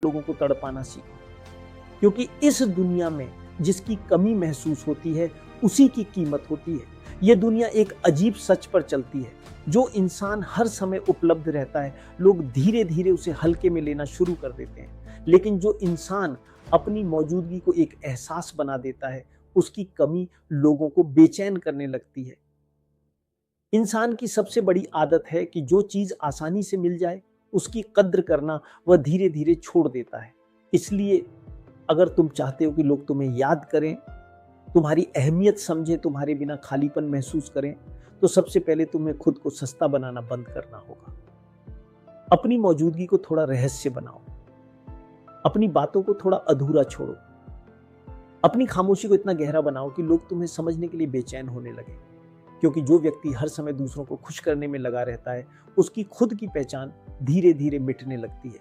लोगों को तड़पाना सीखो, क्योंकि इस दुनिया में जिसकी कमी महसूस होती है उसी की कीमत होती है। ये दुनिया एक अजीब सच पर चलती है। जो इंसान हर समय उपलब्ध रहता है, लोग धीरे धीरे उसे हल्के में लेना शुरू कर देते हैं, लेकिन जो इंसान अपनी मौजूदगी को एक एहसास बना देता है, उसकी कमी लोगों को बेचैन करने लगती है। इंसान की सबसे बड़ी आदत है कि जो चीज आसानी से मिल जाए उसकी कद्र करना वह धीरे धीरे छोड़ देता है। इसलिए अगर तुम चाहते हो कि लोग तुम्हें याद करें, तुम्हारी अहमियत समझे, तुम्हारे बिना खालीपन महसूस करें, तो सबसे पहले तुम्हें खुद को सस्ता बनाना बंद करना होगा। अपनी मौजूदगी को थोड़ा रहस्य बनाओ, अपनी बातों को थोड़ा अधूरा छोड़ो, अपनी खामोशी को इतना गहरा बनाओ कि लोग तुम्हें समझने के लिए बेचैन होने लगे। क्योंकि जो व्यक्ति हर समय दूसरों को खुश करने में लगा रहता है, उसकी खुद की पहचान धीरे धीरे मिटने लगती है।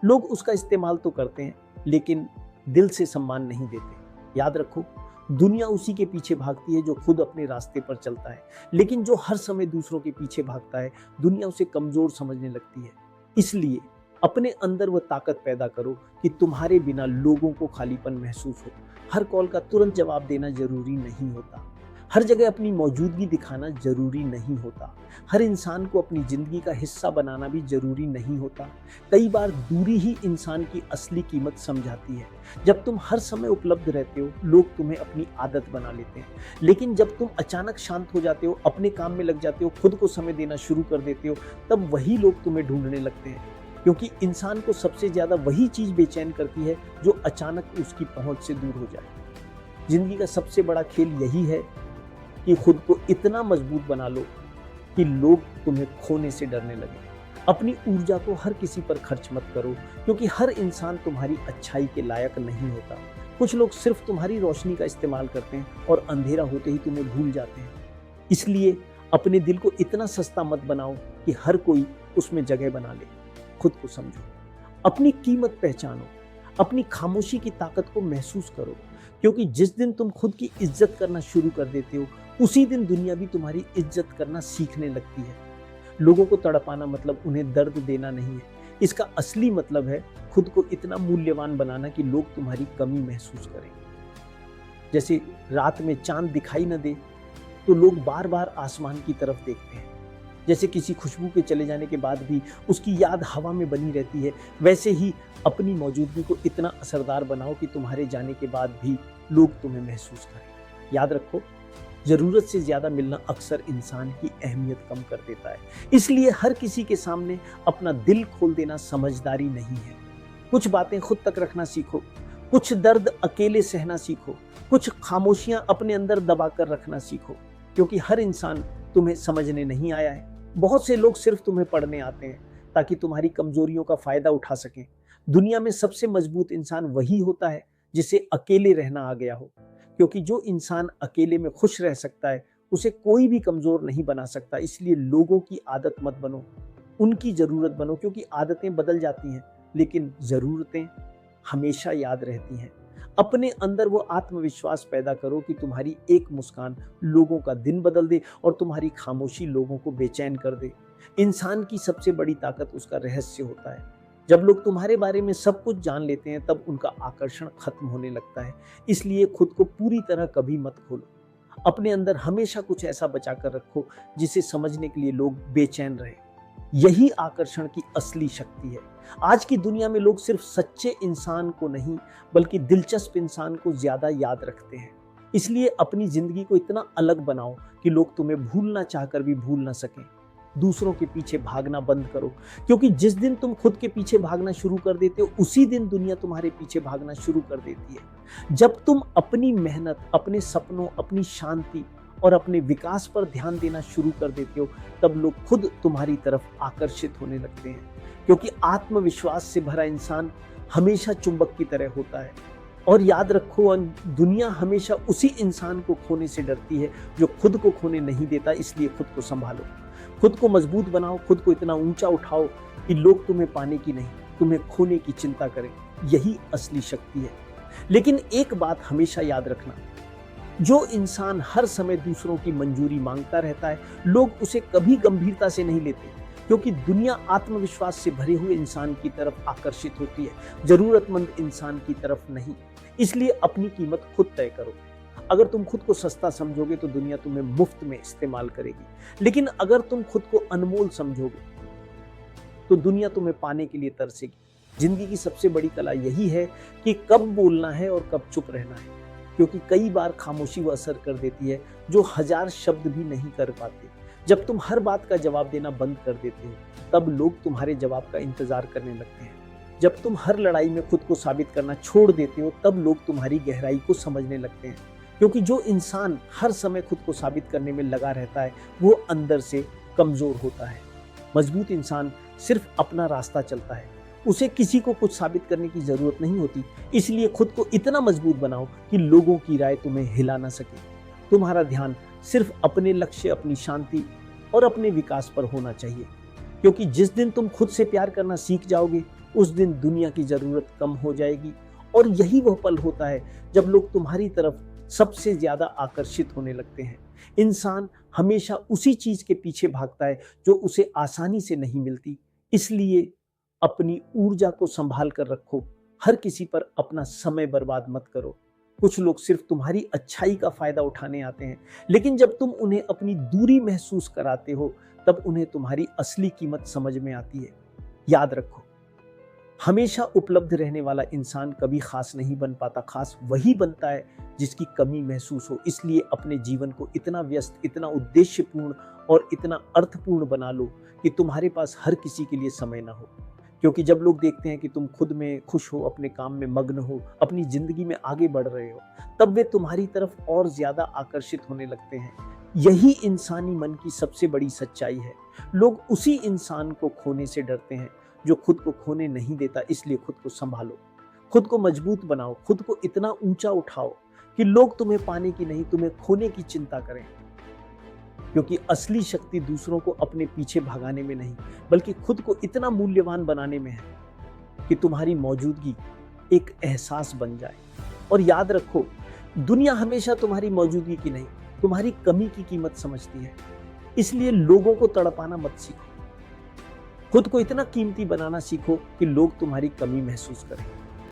लोग उसका इस्तेमाल तो करते हैं, लेकिन दिल से सम्मान नहीं देते। याद रखो, दुनिया उसी के पीछे भागती है जो खुद अपने रास्ते पर चलता है, लेकिन जो हर समय दूसरों के पीछे भागता है, दुनिया उसे कमजोर समझने लगती है। इसलिए अपने अंदर वह ताकत पैदा करो कि तुम्हारे बिना लोगों को खालीपन महसूस हो। हर कॉल का तुरंत जवाब देना जरूरी नहीं होता, हर जगह अपनी मौजूदगी दिखाना जरूरी नहीं होता, हर इंसान को अपनी जिंदगी का हिस्सा बनाना भी जरूरी नहीं होता। कई बार दूरी ही इंसान की असली कीमत समझाती है। जब तुम हर समय उपलब्ध रहते हो, लोग तुम्हें अपनी आदत बना लेते हैं, लेकिन जब तुम अचानक शांत हो जाते हो, अपने काम में लग जाते हो, खुद को समय देना शुरू कर देते हो, तब वही लोग तुम्हें ढूंढने लगते हैं। क्योंकि इंसान को सबसे ज्यादा वही चीज बेचैन करती है जो अचानक उसकी पहुंच से दूर हो जाए। जिंदगी का सबसे बड़ा खेल यही है कि खुद को इतना मजबूत बना लो कि लोग तुम्हें खोने से डरने लगे। अपनी ऊर्जा को हर किसी पर खर्च मत करो, क्योंकि हर इंसान तुम्हारी अच्छाई के लायक नहीं होता। कुछ लोग सिर्फ तुम्हारी रोशनी का इस्तेमाल करते हैं और अंधेरा होते ही तुम्हें भूल जाते हैं। इसलिए अपने दिल को इतना सस्ता मत बनाओ कि हर कोई उसमें जगह बना ले। खुद को समझो, अपनी कीमत पहचानो, अपनी खामोशी की ताकत को महसूस करो, क्योंकि जिस दिन तुम खुद की इज्जत करना शुरू कर देते हो, उसी दिन दुनिया भी तुम्हारी इज्जत करना सीखने लगती है। लोगों को तड़पाना मतलब उन्हें दर्द देना नहीं है, इसका असली मतलब है खुद को इतना मूल्यवान बनाना कि लोग तुम्हारी कमी महसूस करें। जैसे रात में चांद दिखाई न दे तो लोग बार बार आसमान की तरफ देखते हैं। जैसे किसी खुशबू के चले जाने के बाद भी उसकी याद हवा में बनी रहती है, वैसे ही अपनी मौजूदगी को इतना असरदार बनाओ कि तुम्हारे जाने के बाद भी लोग तुम्हें महसूस करें। याद रखो, जरूरत से ज्यादा मिलना अक्सर इंसान की अहमियत कम कर देता है। इसलिए हर किसी के सामने अपना दिल खोल देना समझदारी नहीं है। कुछ बातें खुद तक रखना सीखो, कुछ दर्द अकेले सहना सीखो, कुछ खामोशियां अपने अंदर दबाकर रखना सीखो, क्योंकि हर इंसान तुम्हें समझने नहीं आया है। बहुत से लोग सिर्फ तुम्हें पढ़ने आते हैं ताकि तुम्हारी कमजोरियों का फायदा उठा सकें। दुनिया में सबसे मजबूत इंसान वही होता है जिसे अकेले रहना आ गया हो, क्योंकि जो इंसान अकेले में खुश रह सकता है उसे कोई भी कमजोर नहीं बना सकता। इसलिए लोगों की आदत मत बनो, उनकी जरूरत बनो, क्योंकि आदतें बदल जाती हैं लेकिन जरूरतें हमेशा याद रहती हैं। अपने अंदर वो आत्मविश्वास पैदा करो कि तुम्हारी एक मुस्कान लोगों का दिन बदल दे और तुम्हारी खामोशी लोगों को बेचैन कर दे। इंसान की सबसे बड़ी ताकत उसका रहस्य होता है। जब लोग तुम्हारे बारे में सब कुछ जान लेते हैं, तब उनका आकर्षण खत्म होने लगता है। इसलिए खुद को पूरी तरह कभी मत खोलो। अपने अंदर हमेशा कुछ ऐसा बचा कर रखो जिसे समझने के लिए लोग बेचैन रहे। यही आकर्षण की असली शक्ति है। आज की दुनिया में लोग सिर्फ सच्चे इंसान को नहीं, बल्कि दिलचस्प इंसान को ज्यादा याद रखते हैं। इसलिए अपनी जिंदगी को इतना अलग बनाओ कि लोग तुम्हें भूलना चाहकर भी भूल ना सकें। दूसरों के पीछे भागना बंद करो, क्योंकि जिस दिन तुम खुद के पीछे भागना शुरू कर देते हो, उसी दिन दुनिया तुम्हारे पीछे भागना शुरू कर देती है। जब तुम अपनी मेहनत, अपने सपनों, अपनी शांति और अपने विकास पर ध्यान देना शुरू कर देते हो, तब लोग खुद तुम्हारी तरफ आकर्षित होने लगते हैं। क्योंकि आत्मविश्वास से भरा इंसान हमेशा चुंबक की तरह होता है। और याद रखो, दुनिया हमेशा उसी इंसान को खोने से डरती है जो खुद को खोने नहीं देता। इसलिए खुद को संभालो, खुद को मजबूत बनाओ, खुद को इतना ऊंचा उठाओ कि लोग तुम्हें पाने की नहीं, तुम्हें खोने की चिंता करें। यही असली शक्ति है। लेकिन एक बात हमेशा याद रखना, जो इंसान हर समय दूसरों की मंजूरी मांगता रहता है, लोग उसे कभी गंभीरता से नहीं लेते। क्योंकि दुनिया आत्मविश्वास से भरे हुए इंसान की तरफ आकर्षित होती है, जरूरतमंद इंसान की तरफ नहीं। इसलिए अपनी कीमत खुद तय करो। अगर तुम खुद को सस्ता समझोगे तो दुनिया तुम्हें मुफ्त में इस्तेमाल करेगी, लेकिन अगर तुम खुद को अनमोल समझोगे तो दुनिया तुम्हें पाने के लिए तरसेगी। जिंदगी की सबसे बड़ी कला यही है कि कब बोलना है और कब चुप रहना है, क्योंकि कई बार खामोशी वो असर कर देती है जो हजार शब्द भी नहीं कर पाते। जब तुम हर बात का जवाब देना बंद कर देते हो, तब लोग तुम्हारे जवाब का इंतजार करने लगते हैं। जब तुम हर लड़ाई में खुद को साबित करना छोड़ देते हो, तब लोग तुम्हारी गहराई को समझने लगते हैं। क्योंकि जो इंसान हर समय खुद को साबित करने में लगा रहता है, वो अंदर से कमजोर होता है। मजबूत इंसान सिर्फ अपना रास्ता चलता है, उसे किसी को कुछ साबित करने की जरूरत नहीं होती। इसलिए खुद को इतना मजबूत बनाओ कि लोगों की राय तुम्हें हिला ना सके। तुम्हारा ध्यान सिर्फ अपने लक्ष्य, अपनी शांति और अपने विकास पर होना चाहिए, क्योंकि जिस दिन तुम खुद से प्यार करना सीख जाओगे, उस दिन दुनिया की जरूरत कम हो जाएगी। और यही वह पल होता है जब लोग तुम्हारी तरफ सबसे ज्यादा आकर्षित होने लगते हैं। इंसान हमेशा उसी चीज के पीछे भागता है जो उसे आसानी से नहीं मिलती। इसलिए अपनी ऊर्जा को संभाल कर रखो, हर किसी पर अपना समय बर्बाद मत करो। कुछ लोग सिर्फ तुम्हारी अच्छाई का फायदा उठाने आते हैं, लेकिन जब तुम उन्हें अपनी दूरी महसूस कराते हो, तब उन्हें तुम्हारी असली कीमत समझ में आती है। याद रखो, हमेशा उपलब्ध रहने वाला इंसान कभी खास नहीं बन पाता। खास वही बनता है जिसकी कमी महसूस हो। इसलिए अपने जीवन को इतना व्यस्त, इतना उद्देश्यपूर्ण और इतना अर्थपूर्ण बना लो कि तुम्हारे पास हर किसी के लिए समय ना हो। क्योंकि जब लोग देखते हैं कि तुम खुद में खुश हो, अपने काम में मग्न हो, अपनी जिंदगी में आगे बढ़ रहे हो, तब वे तुम्हारी तरफ और ज्यादा आकर्षित होने लगते हैं। यही इंसानी मन की सबसे बड़ी सच्चाई है। लोग उसी इंसान को खोने से डरते हैं जो खुद को खोने नहीं देता। इसलिए खुद को संभालो, खुद को मजबूत बनाओ, खुद को इतना ऊंचा उठाओ कि लोग तुम्हें पाने की नहीं, तुम्हें खोने की चिंता करें। क्योंकि असली शक्ति दूसरों को अपने पीछे भगाने में नहीं, बल्कि खुद को इतना मूल्यवान बनाने में है कि तुम्हारी मौजूदगी एक एहसास बन जाए। और याद रखो, दुनिया हमेशा तुम्हारी मौजूदगी की नहीं, तुम्हारी कमी की कीमत समझती है। इसलिए लोगों को तड़पाना मत सीखो, खुद को इतना कीमती बनाना सीखो कि लोग तुम्हारी कमी महसूस करें।